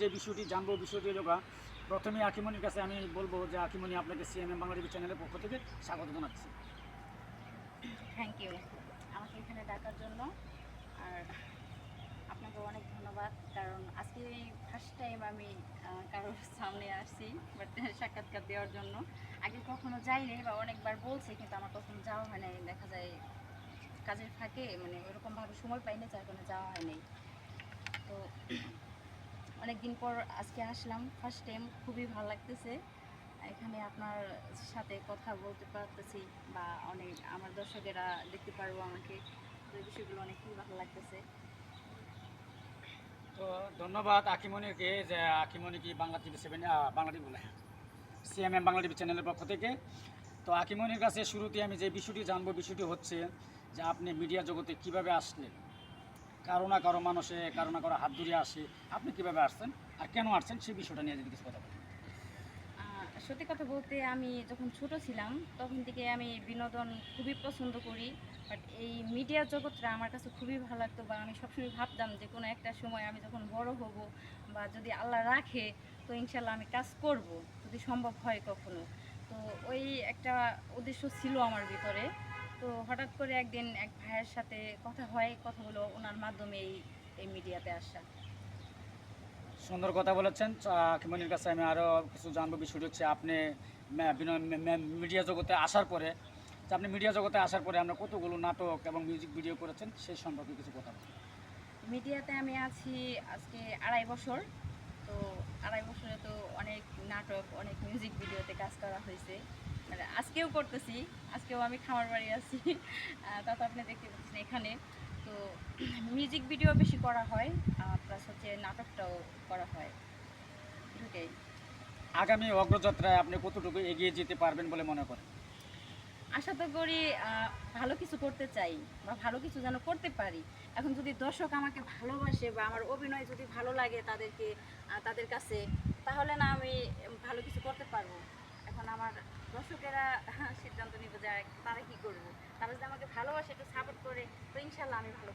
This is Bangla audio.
যে বিষয়টি জানবো বিষয়টি হলো প্রথমে আকিমনির কাছে আমি বলবো যে আকিমনি আপনাকে সিএমএম বাংলা টিভি চ্যানেলের পক্ষ থেকে স্বাগত জানাচ্ছি। থ্যাংক ইউ আমাকে এখানে ডাকার জন্য। আর আপনাকে অনেক ধন্যবাদ, কারণ আজকে এই ফার্স্ট টাইম আমি কারোর সামনে আসছি, বাট সাক্ষাৎকার দেওয়ার জন্য। আগে কখনো যাইনি বা অনেকবার বলছি, কিন্তু আমার কখনো যাওয়া হয় নাই। দেখা যায় কাজের ফাঁকে মানে ওরকমভাবে সময় পাই না, যার কারণে যাওয়া হয়নি। তো অনেক দিন পর আজকে আসলাম, ফার্স্ট টাইম। খুবই ভালো লাগতেছে এখানে আপনার সাথে কথা বলতে পারতেছি, বা অনেক আমার দর্শকেরা দেখতে পারবো আমাকে। তো এই বিষয়গুলো অনেক খুবই ভালো লাগতেছে। তো ধন্যবাদ আকিমনিকে যে আকিমনি কি বাংলা টিভি বাংলা টিভি বলে সিএমএম বাংলা টিভি চ্যানেলের পক্ষ থেকে। তো আকিমনির কাছে শুরুতে আমি যে বিষয়টি জানবো বিষয়টি হচ্ছে যে আপনি মিডিয়া জগতে কিভাবে আসলেন। কারো না কারো মানুষে কারো না কারো হাত ধরে আসে, আপনি কিভাবে আসছেন আর কেন আসছেন সেই বিষয়টা নিয়ে যদি কিছু কথা বলেন। সত্যি কথা বলতে, আমি যখন ছোট ছিলাম তখন থেকে আমি বিনোদন খুবই পছন্দ করি। বাট এই মিডিয়া জগৎটা আমার কাছে খুবই ভালো লাগতো, বা আমি সবসময় ভাবতাম যে কোনো একটা সময় আমি যখন বড় হব, বা যদি আল্লাহ রাখে, তো ইনশাল্লাহ আমি কাজ করব, যদি সম্ভব হয় কখনো। তো ওই একটা উদ্দেশ্য ছিল আমার ভিতরে। তো হঠাৎ করে একদিন এক ভাইয়ের সাথে কথা হয়, কথা হলো ওনার মাধ্যমে এই মিডিয়াতে আসা। সুন্দর কথা বলেছেন। আকিমনির কাছে আমি আরও কিছু জানবো বিষয়টি হচ্ছে আপনি মিডিয়া জগতে আসার পরে যে আপনি মিডিয়া জগতে আসার পরে আমরা কতগুলো নাটক এবং মিউজিক ভিডিও করেছেন সেই সম্পর্কে কিছু কথা বলুন। মিডিয়াতে আমি আছি আজকে 2.5 বছর। তো 2.5 বছরে তো অনেক নাটক, অনেক মিউজিক ভিডিওতে কাজ করা হয়েছে। মানে আজকেও করতেছি, আজকেও আমি খামার বাড়ি আছি। তা তো আপনি দেখতে পাচ্ছেন এখানে। তো মিউজিক ভিডিও বেশি করা হয়, প্লাস হচ্ছে নাটকটাও করা হয়, দুটোই। আগামী অগ্রযাত্রায় আপনি কতটুকু এগিয়ে যেতে পারবেন বলে মনে করেন? আশা তো করি ভালো কিছু করতে চাই, বা ভালো কিছু যেন করতে পারি। এখন যদি দর্শক আমাকে ভালোবাসে, বা আমার অভিনয় যদি ভালো লাগে তাদেরকে, তাদের কাছে, তাহলে না আমি ভালো কিছু করতে পারবো। এখন আমার দর্শকেরা সিদ্ধান্ত নিবে যে তারা কী করবো। তারা যদি আমাকে ভালোবাসে, একটু সাপোর্ট করে, তো ইনশাল্লাহ আমি ভালো